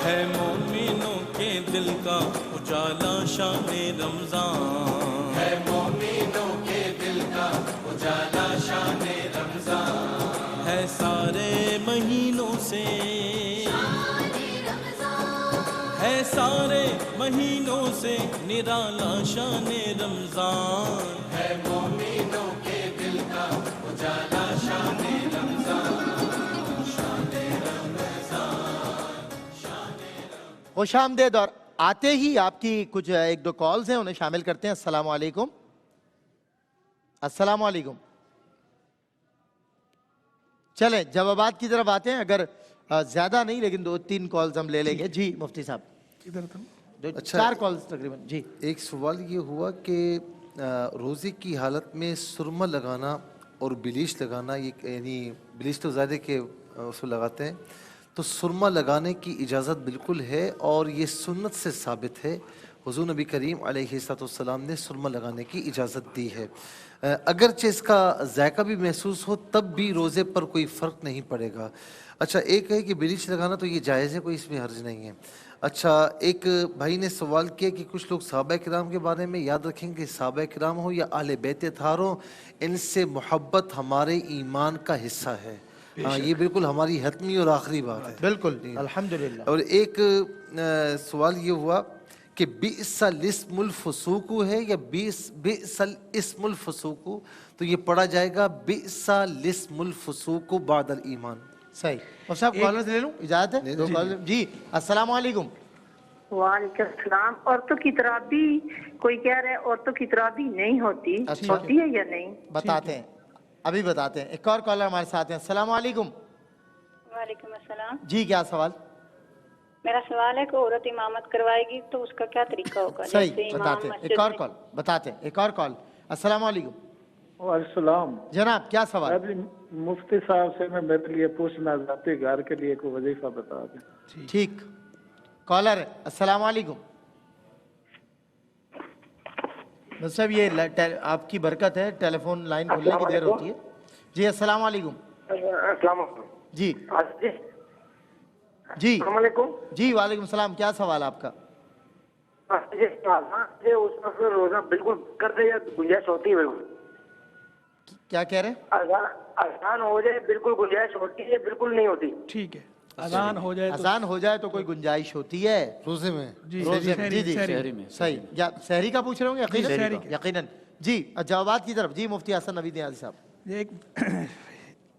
ہے مومنوں کے دل کا اجالا شان رمضان، ہے مومنوں کے دل کا اجالا شان رمضان، ہے سارے مہینوں سے، ہے سارے مہینوں سے نرالا شان رمضان، ہے مومنوں کے دل کا اجالا شان رمضان، شان رمضان، شان رمضان۔ خوش آمدید۔ اور آتے ہی آپ کی کچھ ایک دو کالز ہیں، انہیں شامل کرتے ہیں۔ السلام علیکم۔ السلام علیکم۔ چلیں جوابات کی طرف آتے ہیں، اگر زیادہ نہیں لیکن 2-3 کالز ہم لے لیں گے۔ جی مفتی صاحب، ادھر تھا۔ 4 کالز تقریباً۔ جی ایک سوال یہ ہوا کہ روزے کی حالت میں سرما لگانا اور بلیچ لگانا، یہ یعنی بلیچ تو زیادہ کہ اس کو لگاتے ہیں، تو سرما لگانے کی اجازت بالکل ہے اور یہ سنت سے ثابت ہے۔ حضور نبی کریم علیہ السلام نے سرما لگانے کی اجازت دی ہے، اگرچہ اس کا ذائقہ بھی محسوس ہو تب بھی روزے پر کوئی فرق نہیں پڑے گا۔ اچھا، ایک ہے کہ بلیچ لگانا تو یہ جائز ہے، کوئی اس میں حرج نہیں ہے۔ اچھا، ایک بھائی نے سوال کیا کہ کچھ لوگ صحابہ کرام کے بارے میں، یاد رکھیں کہ صحابہ کرام ہو یا اہل بیت اطہار ہو، ان سے محبت ہمارے ایمان کا حصہ ہے۔ ہاں، یہ بالکل ہماری حتمی اور آخری بات ہے۔ بالکل، الحمدللہ۔ اور ایک سوال یہ ہوا کہ بئس الاسم الفسوق ہے یا بئس الاسم الفسوق، تو یہ پڑھا جائے گا بئس الاسم الفسوق بعد الایمان۔ صحیح۔ اور صاحب کالرز لے لوں، اجازت ہے؟ 2 کالرز۔ جی السلام علیکم۔ وعلیکم السلام۔ عورتوں کی ترابی، کوئی کہہ رہا ہے عورتوں کی ترابی نہیں ہوتی، ہوتی ہے یا نہیں؟ بتاتے ہیں، ابھی بتاتے ہیں۔ ایک اور کالر ہمارے ساتھ ہیں۔ السلام علیکم۔ وعلیکم السلام۔ جی کیا سوال؟ میرا سوال ہے کہ عورت امامت کروائے گی تو اس کا کیا طریقہ ہوگا؟ صحیح، جیسے امام بتاتے ہیں۔ ایک مسجد اور میں- کال بتاتے ہیں۔ ایک اور کال۔ السلام علیکم السلام جناب، کیا سوال؟ ابھی مفتی صاحب سے میں میرے لیے پوچھنا ذاتی گھر کے لیے کوئی وظیفہ بتا دیں۔ ٹھیک، کالر ہے۔ السلام علیکم۔ بس صاحب یہ آپ کی برکت ہے، ٹیلی فون لائن کھلنے کی دیر ہوتی ہے۔ جی السلام علیکم۔ السلام علیکم۔ جی جی السلام علیکم۔ جی وعلیکم السلام، کیا سوال آپ کا؟ اس وقت روزہ بالکل کر دے یا گنجائش ہوتی ہے؟ بالکل کیا کہہ رہے ہیں؟ آسان ہو جائے بالکل گنجائش ہوتی ہے؟ بالکل نہیں ہوتی۔ ٹھیک ہے، اذان ہو جائے تو اذان ہو جائے تو کوئی گنجائش ہوتی ہے روزے میں؟ جی روزے میں؟ جی جی شہری صحیح۔ یا سحری کا پوچھ رہے ہوں گے؟ شہری یقیناً یقیناً۔ جی جوابات کی طرف۔ جی مفتی حسن نوید نیازی صاحب۔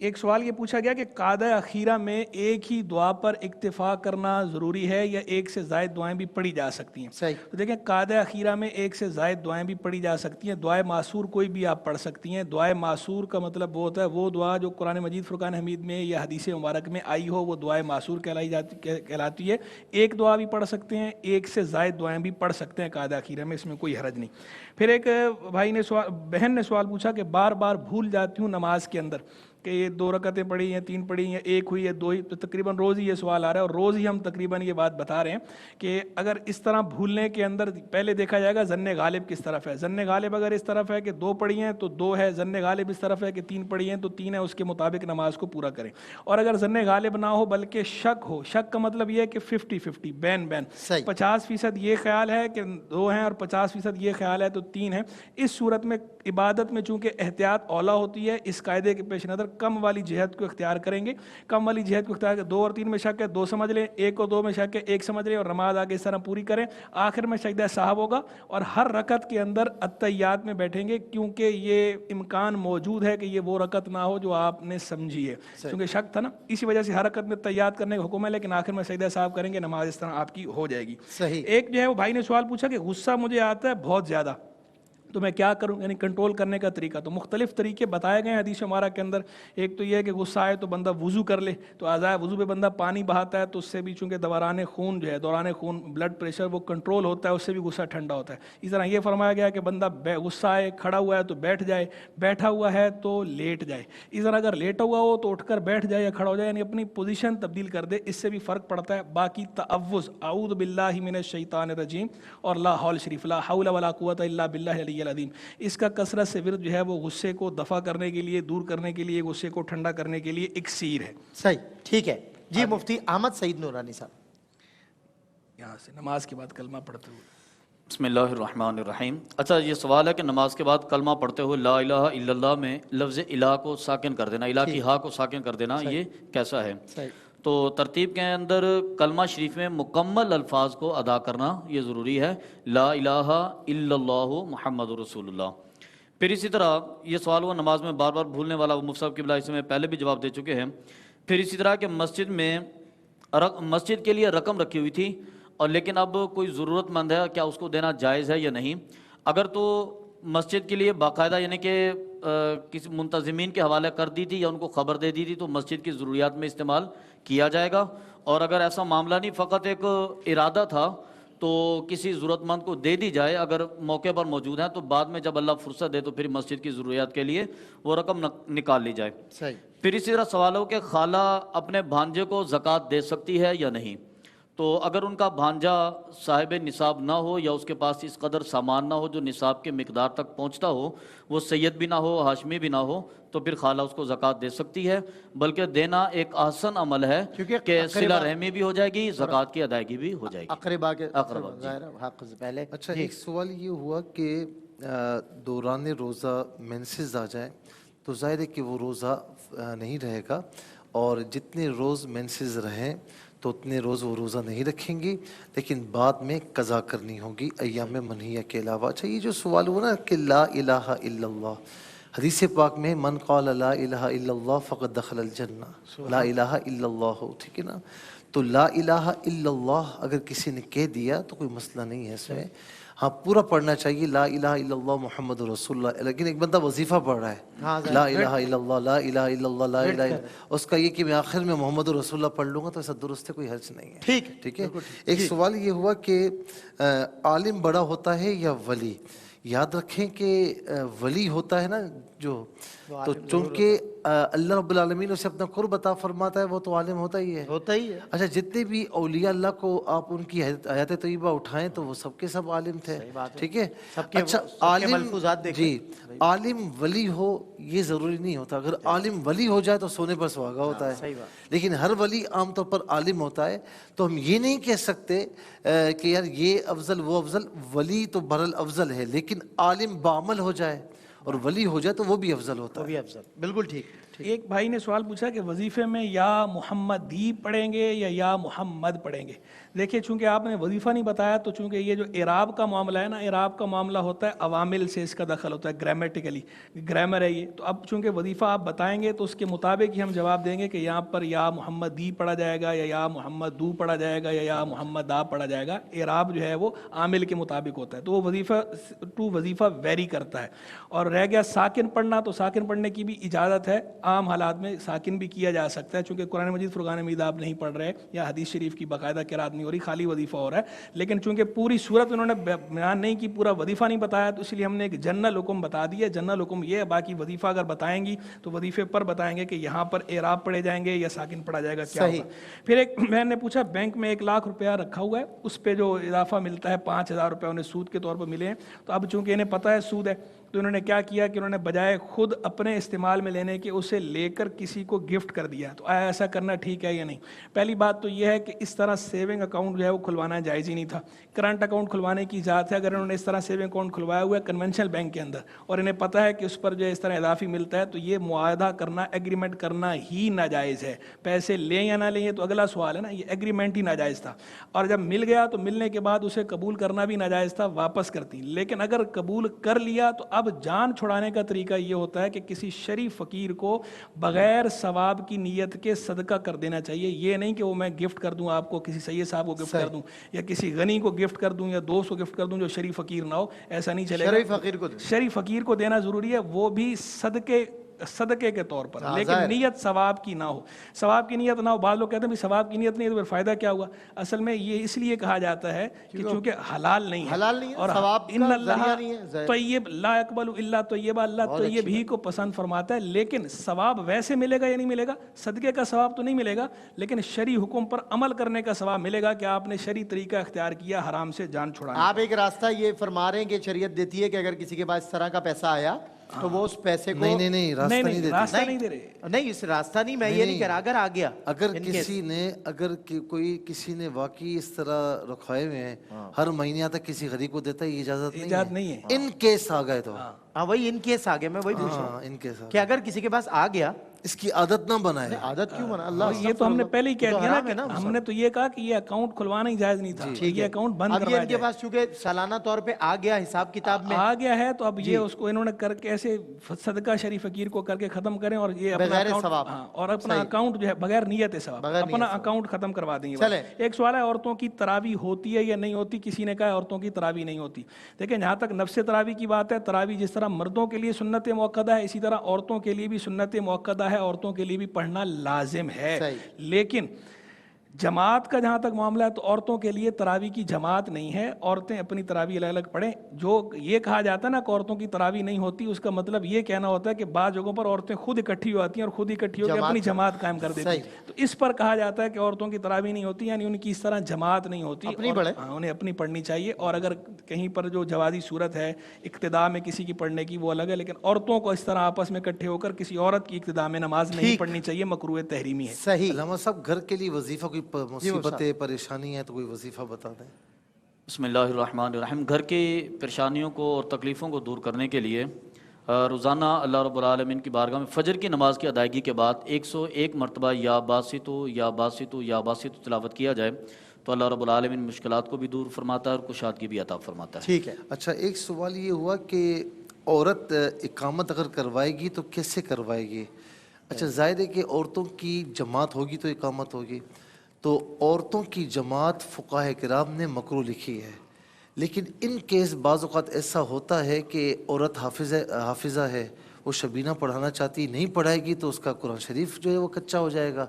ایک سوال یہ پوچھا گیا کہ قعدہ اخیرہ میں ایک ہی دعا پر اکتفا کرنا ضروری ہے یا ایک سے زائد دعائیں بھی پڑھی جا سکتی ہیں؟ صحیح۔ تو دیکھیں، قعدہ اخیرہ میں ایک سے زائد دعائیں بھی پڑھی جا سکتی ہیں۔ دعائے معصور کوئی بھی آپ پڑھ سکتی ہیں۔ دعائے معصور کا مطلب وہ ہوتا ہے وہ دعا جو قرآن مجید فرقان حمید میں یا حدیث مبارک میں آئی ہو، وہ دعائے معصور کہلاتی ہے۔ ایک دعا بھی پڑھ سکتے ہیں، ایک سے زائد دعائیں بھی پڑھ سکتے ہیں قعدہ اخیرہ میں، اس میں کوئی حرج نہیں۔ پھر ایک بہن نے سوال پوچھا کہ بار بار بھول جاتی ہوں نماز کے اندر کہ یہ 2 رکعتیں پڑھی ہیں، 3 پڑھی ہیں، 1 ہوئی ہے، 2 ہی، تو تقریباً روز ہی یہ سوال آ رہا ہے اور روز ہی ہم تقریباً یہ بات بتا رہے ہیں کہ اگر اس طرح بھولنے کے اندر پہلے دیکھا جائے گا ظن غالب کس طرف ہے۔ ظن غالب اگر اس طرف ہے کہ 2 پڑھی ہیں تو 2 ہے، ظن غالب اس طرف ہے کہ 3 پڑھی ہیں تو 3 ہے، اس کے مطابق نماز کو پورا کریں۔ اور اگر ظن غالب نہ ہو بلکہ شک ہو، شک کا مطلب یہ ہے کہ 50-50 بین 50% یہ خیال ہے کہ 2 ہیں اور 50% یہ خیال ہے تو 3 ہیں، اس صورت میں عبادت میں چونکہ احتیاط اولا ہوتی ہے، اس قاعدے کے پیش نظر کم والی جہت کو اختیار کریں گے۔ کم والی جہت کو اختیار کریں، 2 اور 3 میں شک ہے 2 سمجھ لیں، 1 اور 2 میں شک ہے 1 سمجھ لیں، اور نماز آگے اس طرح پوری کریں۔ آخر میں سجدہ صاحب ہوگا اور ہر رکعت کے اندر التحیات میں بیٹھیں گے، کیونکہ یہ امکان موجود ہے کہ یہ وہ رکعت نہ ہو جو آپ نے سمجھی ہے، کیونکہ شک تھا نا، اسی وجہ سے ہر رکعت میں التحیات کرنے کا حکم ہے، لیکن آخر میں سجدہ صاحب کریں گے، نماز اس طرح آپ کی ہو جائے گی۔ صحیح۔ ایک جو ہے وہ بھائی نے سوال پوچھا کہ غصہ مجھے آتا ہے بہت زیادہ تو میں کیا کروں، یعنی کنٹرول کرنے کا طریقہ۔ تو مختلف طریقے بتائے گئے ہیں حدیث مبارک کے اندر۔ ایک تو یہ ہے کہ غصہ آئے تو بندہ وضو کر لے، تو اعضاء وضو پہ بندہ پانی بہاتا ہے تو اس سے بھی چونکہ دوران خون جو ہے، دوران خون بلڈ پریشر وہ کنٹرول ہوتا ہے، اس سے بھی غصہ ٹھنڈا ہوتا ہے۔ اس طرح یہ فرمایا گیا کہ بندہ غصہ آئے، کھڑا ہوا ہے تو بیٹھ جائے، بیٹھا ہوا ہے تو لیٹ جائے۔ اس طرح اگر لیٹا ہوا ہو تو اٹھ کر بیٹھ جائے یا کھڑا ہو جائے، یعنی اپنی پوزیشن تبدیل کر دے، اس سے بھی فرق پڑتا ہے۔ باقی تعوذ، اعوذ باللہ من الشیطان الرجیم اور لا حول شریف، لا حول ولا قوت الا باللہ العلی العظیم، اس کا کثرت سے ورد جو ہے وہ غصے کو دفع کرنے کے لیے، دور کرنے کے لیے، غصے کو ٹھنڈا کرنے کے لیے اکسیر ہے۔ صحیح، ٹھیک ہے۔ جی مفتی احمد سعید نورانی صاحب۔ यहाँ से नमाज के बाद कलमा पढ़ते हुए। बिस्मिल्लाहिर्रहमानिर्रहीम। अच्छा, ये सवाल है कि नमाज के बाद कलमा पढ़ते हुए ला इलाहा इल्लल्लाह में लफ्ज़ इला को साकिन कर देना, इला की हा को साकिन कर देना, ये कैसा है? तो तरतीब के अंदर कलमा शरीफ में मुकम्मल अल्फाज को अदा करना ये ज़रूरी है, ला इलाहा इल्लल्लाहु मुहम्मदुर रसूलुल्लाह। फिर इसी तरह ये सवाल हुआ नमाज में बार बार भूलने वाला, वो मुफ्ती साहब की इसे में पहले भी जवाब दे चुके हैं। फिर इसी तरह कि मस्जिद के लिए रकम रखी हुई थी और लेकिन अब कोई ज़रूरतमंद है, क्या उसको देना जायज़ है या नहीं? अगर तो मस्जिद के लिए बाकायदा यानी कि किसी मुंतज़िमीन के हवाले कर दी थी या उनको ख़बर दे दी थी तो मस्जिद की ज़रूरियात में इस्तेमाल किया जाएगा। और अगर ऐसा मामला नहीं, फ़कत एक इरादा था तो किसी ज़रूरतमंद को दे दी जाए, अगर मौके पर मौजूद हैं तो बाद में जब अल्लाह फुर्सत दे तो फिर मस्जिद की ज़रूरियात के लिए वो रकम निकाल ली जाए। सही। फिर इसी तरह सवाल हो कि खाला अपने भांजे को ज़कात दे सकती है या नहीं? तो अगर उनका भांजा साहिब निसाब ना हो या उसके पास इस कदर सामान ना हो जो निसाब के मिकदार तक पहुंचता हो, वो सैयद भी ना हो, हाशमी भी ना हो, तो फिर खाला उसको ज़कात दे सकती है। बल्कि देना एक आसन अमल है कि सिला रहमी भी हो जाएगी, ज़कात की अदायगी भी हो जाएगी। अकरबा के पहले अच्छा, एक सवाल ये हुआ कि दौरान रोज़ा मेंसेस आ जाए तो ज़ाहिर है कि वो रोज़ा नहीं रहेगा, और जितने रोज़ मेंसेस रहें तो उतने रोज़ वो रोज़ा नहीं रखेंगी, लेकिन बाद में कज़ा करनी होगी अय्याम मनहिया के अलावा। अच्छा, ये जो सवाल हुआ ना कि ला इलाहा इल्लल्लाह, हदीस पाक में मन क़ाल ला इलाहा इल्लल्लाह फ़क़द दख़लल जन्नह, ला इलाहा इल्लल्लाह हो, ठीक है ना? तो ला इलाहा इल्लल्लाह अगर किसी ने कह दिया तो कोई मसला नहीं है इसमें। हाँ, पूरा पढ़ना चाहिए ला इलाहा इल्लल्लाह मुहम्मदुर रसूलुल्लाह, लेकिन एक बंदा वजीफ़ा पढ़ रहा है ला इलाहा इल्लल्लाह ला इलाहा इल्लल्लाह ला इलाहा इल्लल्लाह, उसका ये कि मैं आखिर में मोहम्मदुर रसूलुल्लाह पढ़ लूँगा तो ऐसा दुरुस्त है, कोई हर्ज नहीं है। ठीक है। एक सवाल ये हुआ कि आलिम बड़ा होता है या वली? याद रखें कि वली होता है ना जो, तो चूँकि अल्लाह रब्बुल आलमीन उसे अपना कुर्ब अता फरमाता है, वो तो आलिम होता ही है। अच्छा, जितने भी औलिया अल्लाह को आप उनकी हयात तय्यबा उठाएं तो वो सबके सब आलिम थे, ठीक है? अच्छा, आलिम जी आलिम वली हो ये ज़रूरी नहीं होता। अगर आलिम वली हो जाए तो सोने पर सुहागा होता है, लेकिन हर वली आमतौर पर आलिम होता है। तो हम ये नहीं कह सकते कि यार ये अफजल वो अफजल, वली तो बरल अफजल है, लेकिन आलिम बामल हो जाए और वली हो जाए तो वो भी अफजल होता है। वो भी अफजल, बिल्कुल ठीक। एक भाई ने सवाल पूछा कि वजीफ़े में या मुहम्मदी पढ़ेंगे या मुहम्मद पढ़ेंगे। देखिए, चूंकि आपने वजीफ़ा नहीं बताया तो चूंकि ये जो इराब का मामला है ना, इराब का मामला होता है अवामिल से इसका दखल होता है, ग्रामेटिकली ग्रामर है ये। तो अब चूंकि वजीफ़ा आप बताएंगे तो उसके मुताबिक ही हम जवाब देंगे कि यहाँ पर या मुहम्मदी पढ़ा जाएगा या मुहम्मदू पढ़ा जाएगा या मुहम्मदा पढ़ा जाएगा। इराब जो है वो आमिल के मुताबिक होता है, तो वो वजीफ़ा टू वजीफ़ा वेरी करता है। और रह गया साकिन पढ़ना, तो साकिन पढ़ने की भी इजाज़त है, आम हालात में साकिन भी किया जा सकता है। चूंकि कुरान मजीद फुरकान हमीद आप नहीं पढ़ रहे या हदीस शरीफ की बाकायदा किरात नहीं हो रही, खाली वजीफ़ा हो रहा है, लेकिन चूंकि पूरी सूरत उन्होंने बयान नहीं की, पूरा वजीफ़ा नहीं बताया, तो इसलिए हमने एक जनरल हुक्म बता दिया। जनरल हुक्म ये है, बाकी वजीफ़ा अगर बताएंगी तो वजीफ़े पर बताएंगे कि यहाँ पर एराब पढ़े जाएंगे या साकिन पढ़ा जाएगा, क्या होगा। फिर एक बहन ने पूछा, बैंक में 1 लाख रुपया रखा हुआ है, उस पर जो इजाफा मिलता है 5,000 रुपये उन्हें सूद के तौर पर मिले हैं, तो अब चूंकि इन्हें पता है सूद है तो इन्होंने क्या किया कि उन्होंने बजाय खुद अपने इस्तेमाल में लेने के उसे लेकर किसी को गिफ्ट कर दिया। तो ऐसा करना ठीक है या नहीं? पहली बात तो यह है कि इस तरह सेविंग अकाउंट जो है वो खुलवाना जायज़ ही नहीं था। करंट अकाउंट खुलवाने की इजाज़त है। अगर इन्होंने इस तरह सेविंग अकाउंट खुलवाया हुआ है कन्वेंशनल बैंक के अंदर और इन्हें पता है कि उस पर जो है इस तरह इजाफी मिलता है, तो ये मुआहदा करना, एग्रीमेंट करना ही नाजायज़ है। पैसे लें या ना लें ये तो अगला सवाल है ना, ये एग्रीमेंट ही नाजायज़ था। और जब मिल गया तो मिलने के बाद उसे कबूल करना भी नाजायज़ था, वापस करती। लेकिन अगर कबूल कर लिया तो अब जान छुड़ाने का तरीका ये होता है कि किसी शरीफ फ़कीर को बगैर सवाब की नीयत के सदका कर देना चाहिए। ये नहीं कि वो मैं गिफ्ट कर दूं आपको, किसी सैयद साहब को गिफ्ट कर दूं या किसी गनी को गिफ्ट कर दूं या दोस्त को गिफ्ट कर दूं जो शरीफ फ़कीर ना हो, ऐसा नहीं चलेगा। शरीफ फ़कीर को देना ज़रूरी है, वो भी सदके के तौर पर, लेकिन नीयत सवाब की ना हो। सवाब की नीयत ना हो, बाद लोग कहते हैं भाई सवाब की नीयत नहीं है तो फिर फ़ायदा क्या हुआ। असल में ये इसलिए कहा जाता है कि चूंकि हलाल नहीं है और इन्नल्लाह तय्यब ला यक़बलु इल्ला तय्यबा, अल्लाह तय्यब ही को पसंद फरमाता है। लेकिन सवाब वैसे मिलेगा या नहीं मिलेगा, सदके का सवाब तो नहीं मिलेगा, लेकिन शरी हुक्म पर अमल करने का सवाब मिलेगा कि आपने शरी तरीका इख्तियार किया हराम से जान छुड़ाने। आप एक रास्ता ये फरमा रहे हैं कि शरीयत देती है कि अगर किसी के पास इस तरह का पैसा आया तो वो उस पैसे को नहीं रास्ता नहीं देती। रास्ता नहीं दे रहे। नहीं, इस रास्ता नहीं, मैं ये नहीं कह रहा, अगर आ गया, अगर किसी ने वाकई इस तरह रखवाए हुए हैं हर महीने आता किसी गरीब को देता है, ये इजाजत नहीं है। इन केस आ गए तो हाँ वही इन केस आ गया, मैं वही पूछ रहा हूँ इन केस कि अगर किसी के पास आ गया, इसकी आदत ना बनाए। आदत क्यों बना? अल्लाह, ये तो हमने पहले ही कह दिया ना कि ना, हमने तो ये कहा कि ये अकाउंट खुलवाना ही जायज नहीं था, ये अकाउंट बंद अब ये करवाया इनके पास चूंकि सालाना तौर पे आ गया हिसाब किताब में, आ गया है, तो अब ये उसको इन्होंने करके ऐसे सदका शरीफ फकीर को करके खत्म करें और ये अपना बगैर अकाउंट, सवाब। हाँ, और अपना अकाउंट जो है बगैर नियत सवाब अपना अकाउंट खत्म करवा देंगे। चले। एक सवाल है, औरतों की तरावी होती है या नहीं होती? किसी ने कहा औरतों की तरावी नहीं होती। देखिए जहाँ तक नफ्स तरावी की बात है, तरावी जिस तरह मर्दों के लिए सुन्नत मुअक्कदा है, इसी तरह औरतों के लिए भी सुन्नत मुअक्कदा है, औरतों के लिए भी पढ़ना लाजिम है। लेकिन जमात का जहाँ तक मामला है तो औरतों के लिए तरावी की जमात नहीं है, औरतें अपनी तरावी अलग अलग पढ़ें। जो ये कहा जाता है ना कि औरतों की तरावी नहीं होती, उसका मतलब ये कहना होता है कि बाद जगहों पर औरतें खुद इकट्ठी हो आती हैं और खुद इकट्ठी होकर अपनी जमात कायम कर देती हैं। तो इस पर कहा जाता है कि औरतों की तरावी नहीं होती, यानी उनकी इस तरह जमात नहीं होती, उन्हें अपनी पढ़नी चाहिए। और अगर कहीं पर जो जवाजी सूरत है इक्तिदा में किसी की पढ़ने की, वो अलग है, लेकिन औरतों को इस तरह आपस में इकट्ठे होकर किसी औरत की इक्तिदा में नमाज नहीं पढ़नी चाहिए, मकरूह तहरीमी है। सही। अल्लामा साहब, घर के लिए वजीफा कोई मुसीबत परेशानी है तो कोई वजीफा बता दें। बिस्मिल्लाहिर्रहमानिर्रहीम। घर की परेशानियों को और तकलीफ़ों को दूर करने के लिए रोज़ाना अल्लाह रब्बुल आलमीन की बारगाह में फ़जर की नमाज की अदायगी के बाद 101 मरतबा या बासितु या बासितु या बासितु तिलावत किया जाए तो अल्लाह रब्बुल आलमीन मुश्किलात को भी दूर फरमाता है और कुशादगी भी अता फरमाता है। ठीक है। अच्छा, एक सवाल ये हुआ कि औरत इकामत अगर करवाएगी तो कैसे करवाएगी? अच्छा, ज़ाहिर है कि औरतों की जमात होगी तो इकामत होगी, तो औरतों की जमात फ़ुक़हा किराम ने मकरूह लिखी है, लेकिन इन केस बाज़ औक़ात ऐसा होता है कि औरत हाफिज़ा है, वो शबीना पढ़ाना चाहती, नहीं पढ़ाएगी तो उसका कुरान शरीफ जो है वो कच्चा हो जाएगा।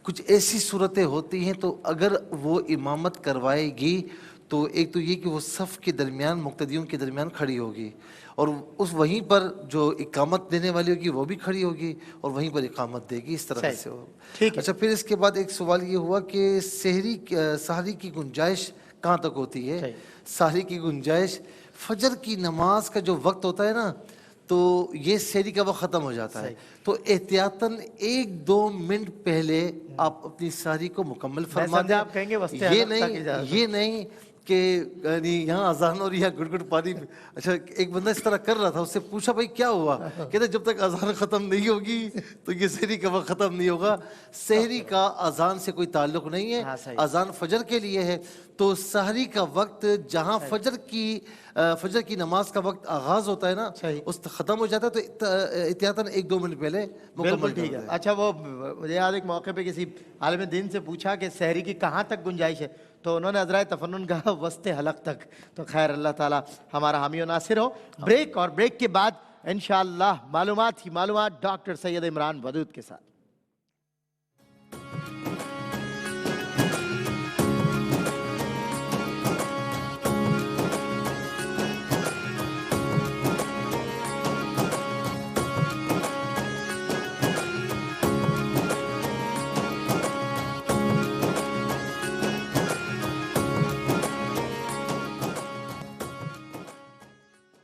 कुछ ऐसी सूरतें होती हैं, तो अगर वो इमामत करवाएगी तो एक तो ये कि वो सफ़ के दरमियान मुक्तदियों के दरमियान खड़ी होगी और उस वहीं पर जो इकामत देने वाली होगी वो भी खड़ी होगी और वहीं पर इकामत देगी, इस तरह से हो। ठीक है। अच्छा, फिर इसके बाद एक सवाल ये हुआ कि सहरी की गुंजाइश कहाँ तक होती है? सहरी की गुंजाइश फजर की नमाज का जो वक्त होता है ना, तो ये सहरी का वक्त ख़त्म हो जाता है, तो एहतियातन 1-2 मिनट पहले आप अपनी सहरी को मुकम्मल फरमा दें। आप कहेंगे ये नहीं कि यहाँ अजान और यहाँ गुड़ पानी। अच्छा, एक बंदा इस तरह कर रहा था, उससे पूछा भाई क्या हुआ? कहते जब तक अजान ख़त्म नहीं होगी तो ये सहरी का वक्त ख़त्म नहीं होगा। सहरी का अजान से कोई ताल्लुक़ नहीं है, अजान फजर के लिए है। तो सहरी का वक्त जहाँ फजर की नमाज का वक्त आगाज़ होता है ना, उस ख़त्म हो जाता है, तो एहतियातन 1-2 मिनट पहले मुकम्मल। ठीक है। अच्छा, वो मुझे याद एक मौके पे किसी आलिम दीन से पूछा कि सहरी की कहाँ तक गुंजाइश है, तो उन्होंने अज़राए तफन्नुन कहा वस्ते हलक तक। तो खैर, अल्लाह ताला हमारा हामी व नासिर हो। ब्रेक, और ब्रेक के बाद इंशाअल्लाह मालूमात डॉक्टर सैयद इमरान वदूद के साथ।